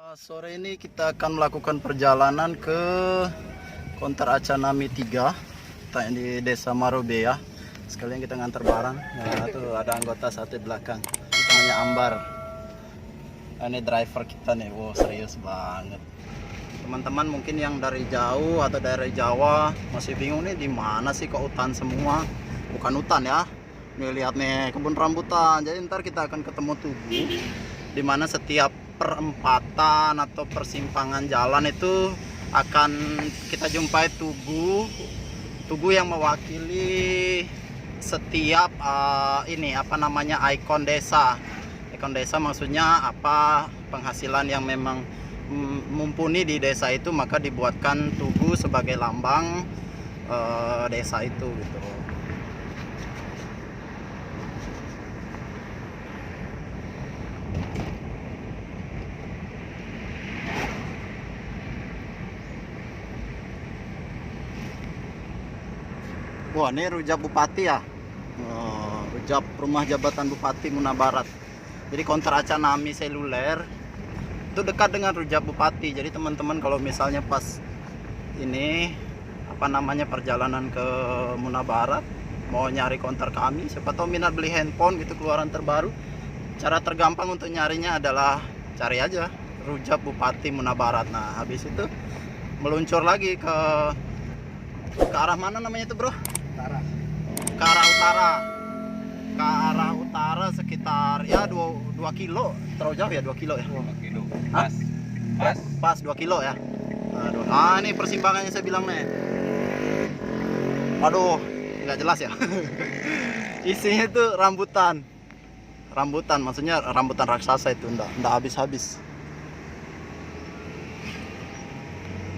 Sore ini kita akan melakukan perjalanan ke Konter Acanami 3 di Desa Marobea. Sekalian kita ngantar barang. Nah, tuh ada anggota satu di belakang. Namanya Ambar. Ini driver kita nih. Wow, serius banget. Teman-teman mungkin yang dari jauh atau dari Jawa masih bingung nih di mana sih kok hutan semua? Bukan hutan ya. Nih lihat nih kebun rambutan. Jadi ntar kita akan ketemu Tugu di mana setiap perempatan atau persimpangan jalan itu akan kita jumpai tugu yang mewakili setiap ikon desa. Ikon desa maksudnya apa, penghasilan yang memang mumpuni di desa itu, maka dibuatkan tugu sebagai lambang desa itu gitu. Wah, ini rujak Bupati ya. Rujak rumah jabatan Bupati Muna Barat. Jadi Konter Acanami seluler itu dekat dengan rujak Bupati. Jadi teman-teman kalau misalnya pas ini perjalanan ke Muna Barat mau nyari konter kami, siapa tahu minat beli handphone gitu keluaran terbaru, cara tergampang untuk nyarinya adalah cari aja rujak Bupati Muna Barat. Nah, habis itu meluncur lagi ke arah mana namanya itu, Bro? Ke arah utara sekitar ya 2 kilo. Terlalu jauh ya 2 kilo ya? 2 kilo. Pas 2 kilo ya. Nah, ini persimpangannya saya bilang nih. Aduh, nggak jelas ya. Isinya itu rambutan. Maksudnya rambutan raksasa itu enggak habis-habis.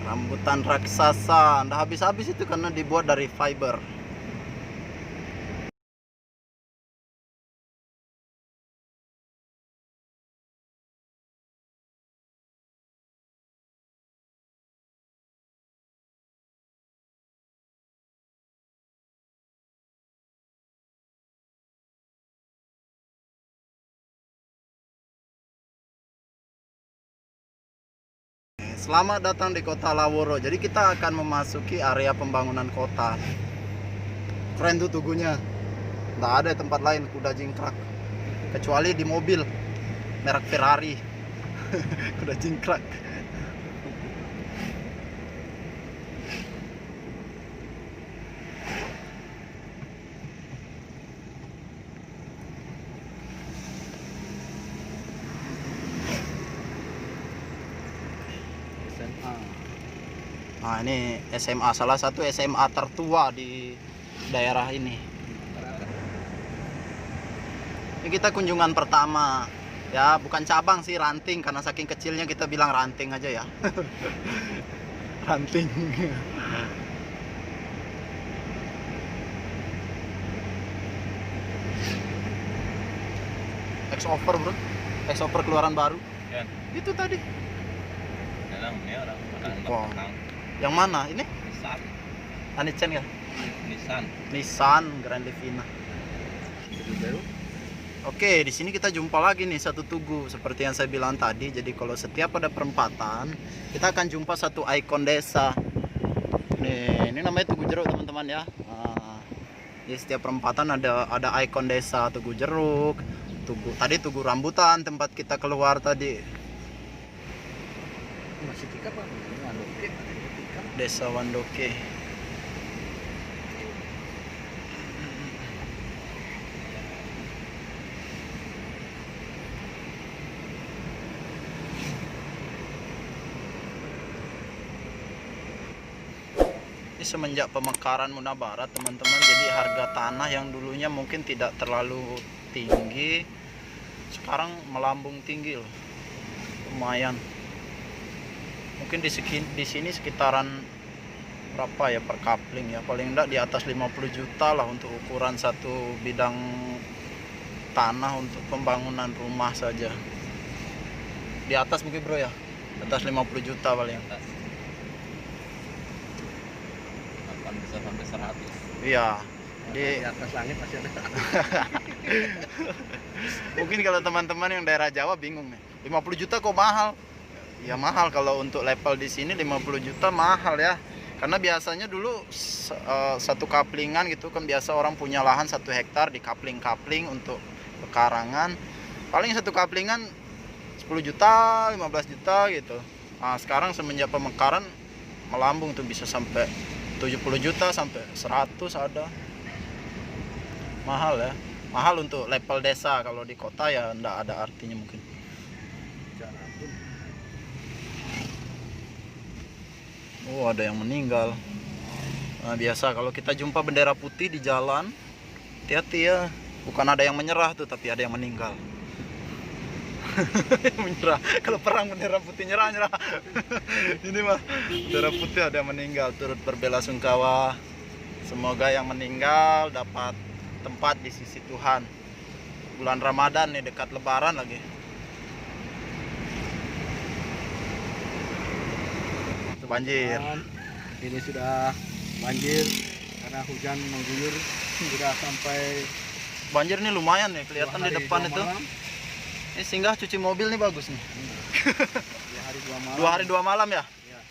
Rambutan raksasa enggak habis-habis itu karena dibuat dari fiber. Selamat datang di Kota Laworo. Jadi kita akan memasuki area pembangunan kota. Keren tuh tugunya. Nggak ada tempat lain kuda jingkrak kecuali di mobil merek Ferrari. Kuda jingkrak. Nah, ini SMA, salah satu SMA tertua di daerah ini. Ini kita kunjungan pertama. Ya, bukan cabang sih, ranting, karena saking kecilnya kita bilang ranting aja ya. Ranting. X-over, Bro. X-over keluaran baru. Ya. Itu tadi. Orang. Wow. Yang mana? Ini? Nissan. Anicen ya? Nissan Grand Livina. Oke, di sini kita jumpa lagi nih satu tugu seperti yang saya bilang tadi. Jadi kalau setiap ada perempatan, kita akan jumpa satu ikon desa. Nih, ini namanya Tugu Jeruk, teman-teman ya. Nah, di setiap perempatan ada ikon desa, Tugu Jeruk, tugu rambutan tempat kita keluar tadi. Masih tika Pak. Desa Wandoke. Ini semenjak pemekaran Muna Barat, teman-teman, jadi harga tanah yang dulunya mungkin tidak terlalu tinggi sekarang melambung tinggi loh. Lumayan. Mungkin di sini sekitaran berapa ya per kapling ya, paling enggak di atas 50 juta lah untuk ukuran satu bidang tanah untuk pembangunan rumah saja. Di atas mungkin, Bro ya, atas 50 juta paling. Akan bisa sampai 100. Iya. Di atas langit masih ada. Mungkin kalau teman-teman yang daerah Jawa bingung nih, 50 juta kok mahal. Ya mahal kalau untuk level di sini 50 juta mahal ya. Karena biasanya dulu satu kaplingan gitu kan, biasa orang punya lahan 1 hektar di kapling-kapling untuk pekarangan. Paling satu kaplingan 10 juta, 15 juta gitu. Nah, sekarang semenjak pemekaran melambung tuh bisa sampai 70 juta sampai 100 ada. Mahal ya. Mahal untuk level desa, kalau di kota ya enggak ada artinya mungkin. Oh, ada yang meninggal. Nah, biasa kalau kita jumpa bendera putih di jalan, hati-hati ya. Bukan ada yang menyerah tuh, tapi ada yang meninggal. Menyerah. Kalau perang bendera putih nyerah. Ini mah bendera putih ada yang meninggal, turut berbelasungkawa. Semoga yang meninggal dapat tempat di sisi Tuhan. Bulan Ramadan nih, dekat Lebaran lagi. Banjir. Ini sudah banjir karena hujan mengguyur, sudah sampai Banjir nih lumayan nih, kelihatan 2 di hari, depan 2 itu. malam. Ini singgah cuci mobil nih bagus nih. 2 hari 2 malam. 2 hari 2 malam ya? Ya.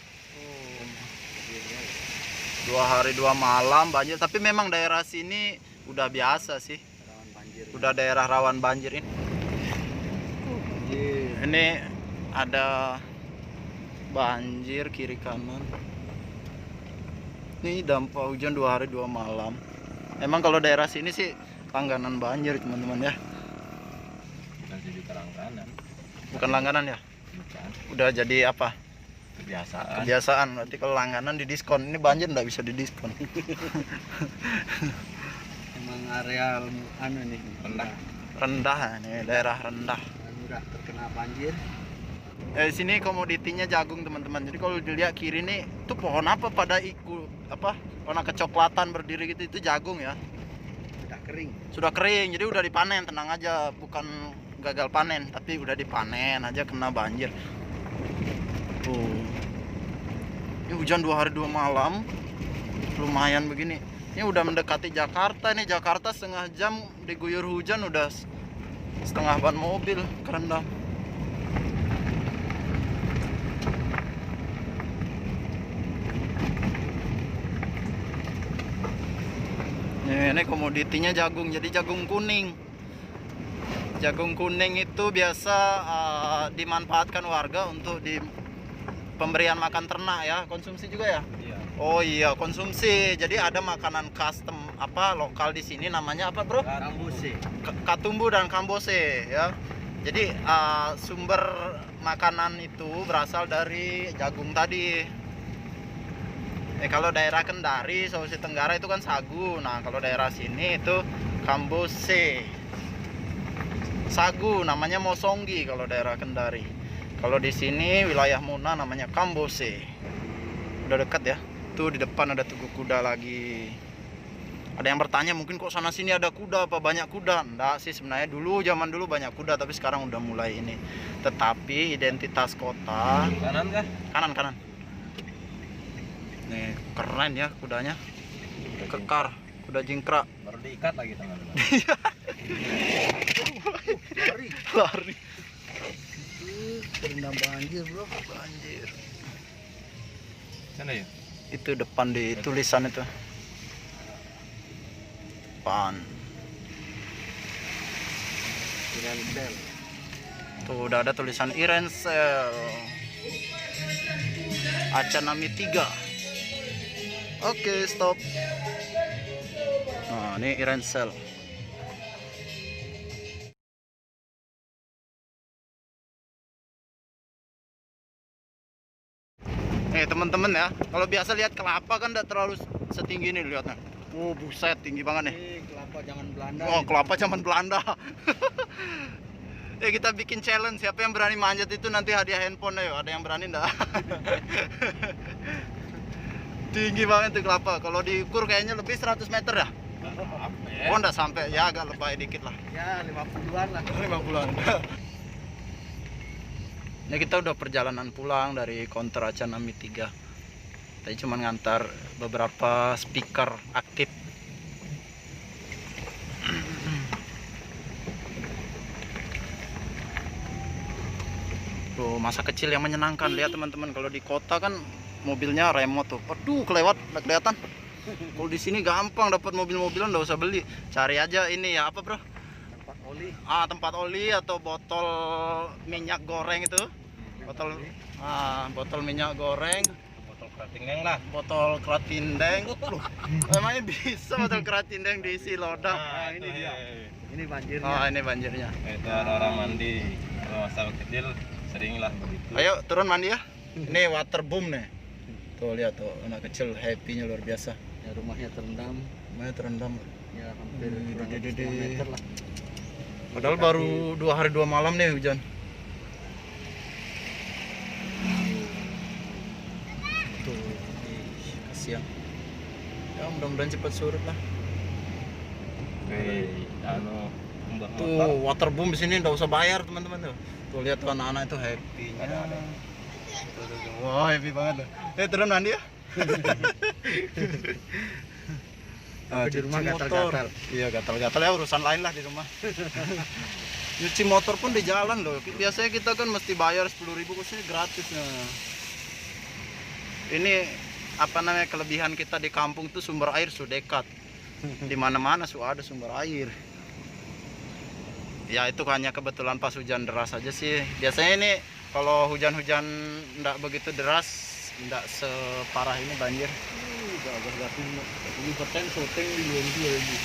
2 hari 2 malam banjir, tapi memang daerah sini udah biasa sih. Rawan banjir. Udah daerah rawan banjir ini. Banjir. Ini ada banjir kiri kanan. Ini dampak hujan 2 hari 2 malam. Emang kalau daerah sini sih langganan banjir teman-teman ya. Bukan jadi langganan. Bukan langganan ya? Bukan. Udah jadi apa? Kebiasaan. Kebiasaan. Berarti kalau langganan di diskon. Ini banjir nggak bisa didiskon. Emang area anu nih Rendah. Rendah nih, daerah rendah. mudah terkena banjir. Sini komoditinya jagung teman-teman. Jadi kalau dilihat kiri nih, itu pohon apa pada warna kecoklatan berdiri gitu, itu jagung ya. Sudah kering. Sudah kering, jadi udah dipanen, tenang aja. Bukan gagal panen, tapi udah dipanen aja kena banjir. Tuh. Ini hujan 2 hari 2 malam. Lumayan begini. Ini udah mendekati Jakarta nih. Jakarta setengah jam diguyur hujan udah setengah ban mobil kerendam. Ini komoditinya jagung, jadi jagung kuning. Jagung kuning itu biasa dimanfaatkan warga untuk di pemberian makan ternak ya, konsumsi juga ya. Iya. Oh iya, konsumsi. Jadi ada makanan custom lokal di sini namanya apa, Bro? Kambose. Katumbu dan kambose ya. Jadi sumber makanan itu berasal dari jagung tadi. Kalau daerah Kendari, Sulawesi Tenggara itu kan sagu. Nah, kalau daerah sini itu kambose. Sagu namanya mosonggi kalau daerah Kendari. Kalau di sini wilayah Muna namanya kambose. Udah dekat ya. Tuh di depan ada tugu kuda lagi. Ada yang bertanya mungkin kok sana sini ada kuda, apa banyak kuda? Enggak sih, sebenarnya zaman dulu banyak kuda, tapi sekarang udah mulai ini. Tetapi identitas kota Kanan kah? kanan. Nih, keren ya kudanya. Kekar, kuda jingkrak. Baru diikat lagi teman-teman. Lari. Terendam banjir, Bro. Banjir. Sana ya? Itu depan di tulisan itu. Pan. Irensel. Tuh udah ada tulisan Irensel. Acanami 3. Oke, stop. Nah, ini Irensel. Nih teman-teman ya, kalau biasa lihat kelapa kan tidak terlalu setinggi ini lihatnya. Buset, tinggi banget nih. Kelapa zaman Belanda. Oh, kelapa zaman Belanda. Ya kita bikin challenge, siapa yang berani manjat itu nanti hadiah handphone ayo. Ada yang berani enggak? Tinggi banget tuh kelapa. Kalau diukur kayaknya lebih 100 meter ya? Oh, enggak sampai. Ya agak lebay dikit lah. Ya 50-an lah. 50-an. Ini kita udah perjalanan pulang dari Konter Acanami 3. Tadi cuma ngantar beberapa speaker aktif. Tuh, masa kecil yang menyenangkan. Lihat teman-teman, kalau di kota kan mobilnya remote tuh. Aduh, kelewat, nggak kelihatan. Kalau di sini gampang dapat mobil-mobilan, nggak usah beli. Cari aja ini ya, apa bro? Tempat oli. Tempat oli atau botol minyak goreng itu. Botol minyak goreng, Botol keratindeng lah. botol keratindeng. Loh, emangnya bisa botol keratindeng diisi lodak? Nah, ini itu, dia. Ini banjirnya. Oh, ini banjirnya. Itu orang mandi. Kalau masa kecil sering lah begitu. Ayo turun mandi ya. Ini water boom nih. Tuh lihat tuh, anak kecil happy-nya luar biasa. Ya, rumahnya terendam. Rumahnya terendam. Ya, hampir kurang lebih Dede. 10 meter lah. Padahal baru 2 hari 2 malam nih hujan. Tuh, kasihan. Ya mudah-mudahan cepat surut lah. Mbah Tuh motor. water boom di sini nggak usah bayar teman-teman tuh. Tuh lihat tuh anak-anak itu happy. Ada. Wah happy banget loh. Turun mandi ya. Tapi di rumah cuci gatal-gatal. motor. Iya gatal-gatal ya, urusan lain lah di rumah. Nyuci motor pun di jalan loh. Biasanya kita kan mesti bayar 10.000, kok sini gratis. Nah. Ini apa namanya, kelebihan kita di kampung tuh sumber air sudah dekat. Di mana-mana sudah ada sumber air. Ya itu hanya kebetulan pas hujan deras aja sih. Biasanya ini kalau hujan-hujan enggak begitu deras, enggak separah ini banjir. Agak-agak ini persen syuting di luar itu lagi.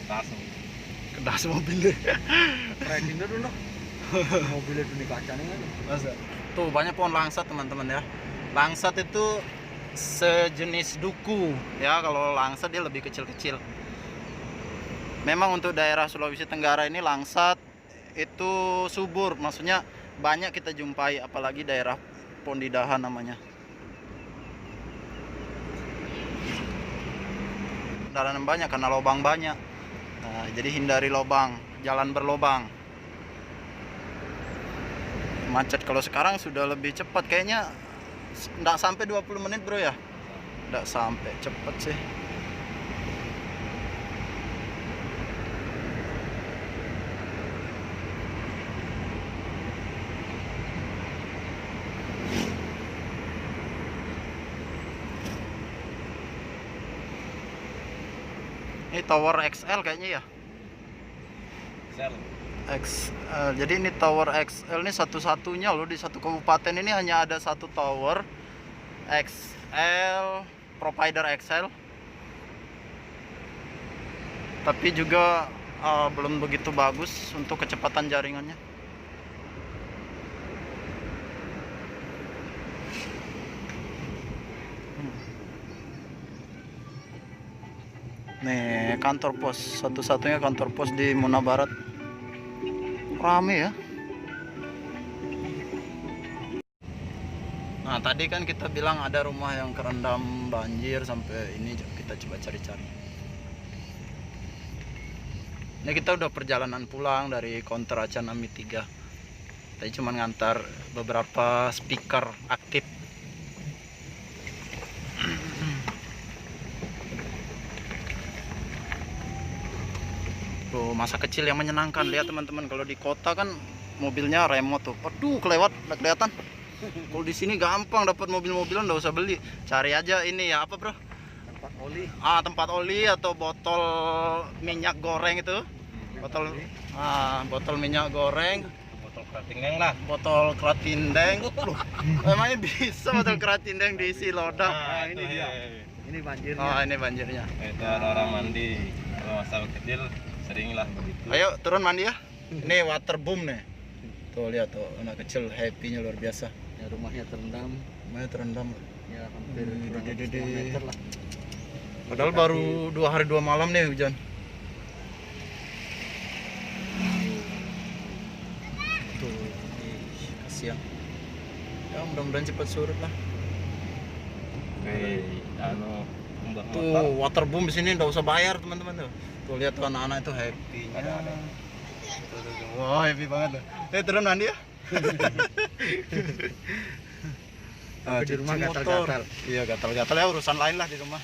Langsung. Kedas mobil deh. Ridingnya dulu. Mobilnya dunia kacanya kan. Masa? Tuh banyak pohon langsat teman-teman ya. Langsat itu sejenis duku ya. Kalau langsat dia lebih kecil-kecil. Memang untuk daerah Sulawesi Tenggara ini langsat itu subur, maksudnya banyak kita jumpai, apalagi daerah Pondidahan namanya. Dalanan banyak karena lubang banyak. Nah, jadi hindari lubang, jalan berlubang. Macet kalau sekarang sudah lebih cepat kayaknya, enggak sampai 20 menit bro ya. Enggak sampai, cepet sih. Ini tower XL kayaknya ya. Sel. Jadi ini tower XL ini satu-satunya loh di satu kabupaten ini, hanya ada satu tower XL, provider XL. Tapi juga belum begitu bagus untuk kecepatan jaringannya. Nih kantor pos, satu-satunya kantor pos di Muna Barat. Rame ya. Nah tadi kan kita bilang ada rumah yang kerendam banjir, sampai ini kita coba cari-cari. Ini kita udah perjalanan pulang dari Konter Acan Nami 3. Tadi cuma ngantar beberapa speaker aktif. Tuh, masa kecil yang menyenangkan. Lihat teman-teman, kalau di kota kan mobilnya remote tuh. Aduh, kelewat, nggak kelihatan. Kalau di sini gampang dapat mobil-mobilan, nggak usah beli. Cari aja ini ya, apa bro? Tempat oli. Tempat oli atau botol minyak goreng itu. Botol minyak goreng, Botol keratindeng lah. botol keratindeng. Loh, emangnya bisa botol keratindeng diisi lodak? Nah, ini itu, dia. Ini banjirnya. Oh, ini banjirnya. Itu orang mandi. Kalau masa kecil sering lah begitu. Ayo turun mandi ya. Ini water boom nih. Tuh lihat tuh, anak kecil happy-nya luar biasa. Ya, rumahnya terendam. Rumahnya terendam. Ya, hampir kurang lebih Dede. 10 meter lah. Padahal baru 2 hari 2 malam nih hujan. Tuh, kasihan. Ya mudah-mudahan cepat surut lah. Mbah Tuh motor. water boom di sini nggak usah bayar teman-teman tuh. Tuh lihat tuh anak-anak itu happy. Ada. Wah happy banget loh. Turun mandi ya. Tapi di rumah cuci motor. gatal-gatal. Iya gatal-gatal ya, urusan lain lah di rumah.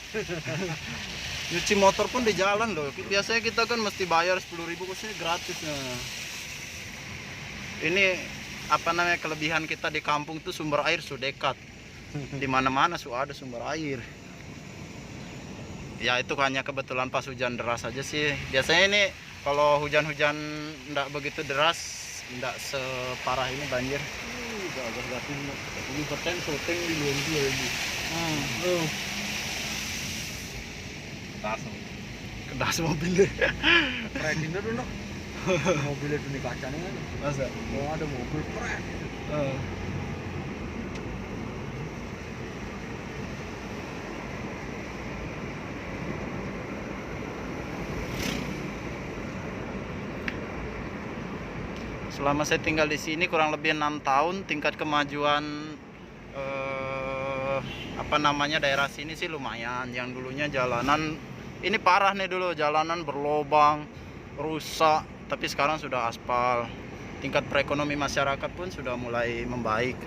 Nyuci motor pun di jalan loh. Biasanya kita kan mesti bayar 10.000, kok sini gratis. Nah. Ini apa namanya, kelebihan kita di kampung tuh sumber air sudah dekat. Di mana-mana sudah ada sumber air. Ya itu hanya kebetulan pas hujan deras aja sih. Biasanya ini kalau hujan-hujan enggak begitu deras, enggak separah ini banjir. Agak gatin mo. Ini perten syuting di luar itu lagi. Langsung. Kedas mobilnya. Kreditnya tuh no. Mobil itu nih kacanya kan. Masa? Oh ada mobil keren. Selama saya tinggal di sini kurang lebih 6 tahun, tingkat kemajuan apa namanya, daerah sini sih lumayan. Yang dulunya jalanan ini parah nih, dulu jalanan berlobang, rusak, tapi sekarang sudah aspal. Tingkat perekonomi masyarakat pun sudah mulai membaik.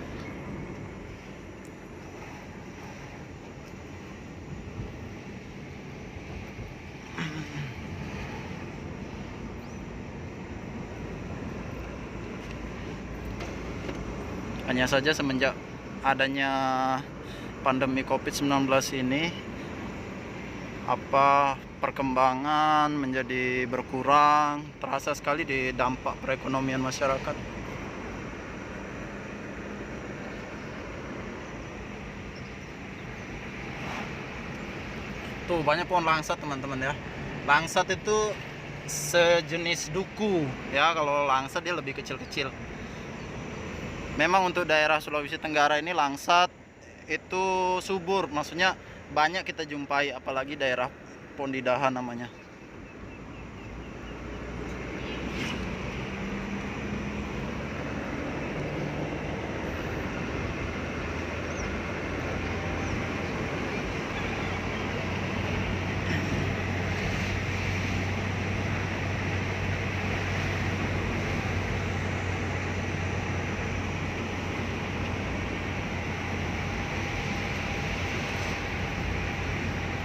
Hanya saja semenjak adanya pandemi COVID-19 ini, perkembangan menjadi berkurang, terasa sekali di dampak perekonomian masyarakat. Tuh banyak pohon langsat teman-teman ya. Langsat itu sejenis duku ya. Kalau langsat dia lebih kecil-kecil. Memang untuk daerah Sulawesi Tenggara ini langsat itu subur, maksudnya banyak kita jumpai, apalagi daerah Pondidahan namanya.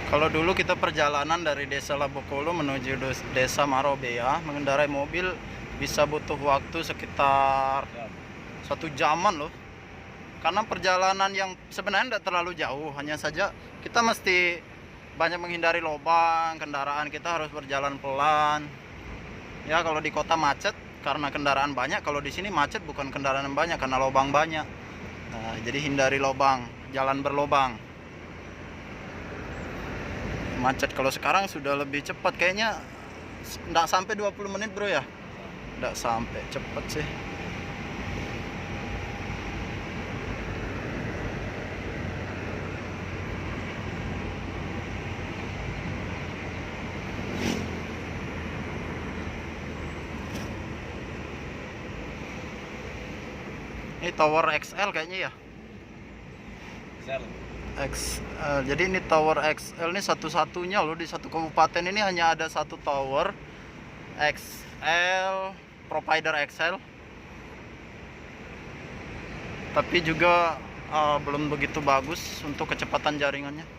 Kalau dulu kita perjalanan dari desa Labokolo menuju desa Marobea, mengendarai mobil bisa butuh waktu sekitar 1 jaman loh. Karena perjalanan yang sebenarnya tidak terlalu jauh, hanya saja kita mesti banyak menghindari lubang, kendaraan kita harus berjalan pelan. Ya kalau di kota macet karena kendaraan banyak, kalau di sini macet bukan kendaraan banyak karena lubang banyak. Nah, jadi hindari lubang, jalan berlubang. Macet. Kalau sekarang sudah lebih cepat kayaknya, nggak sampai 20 menit bro ya, nggak sampai, cepet sih. Ini tower XL kayaknya ya. Sel. Jadi ini tower XL ini satu-satunya loh di satu kabupaten ini, hanya ada satu tower XL, provider XL. Tapi juga belum begitu bagus untuk kecepatan jaringannya.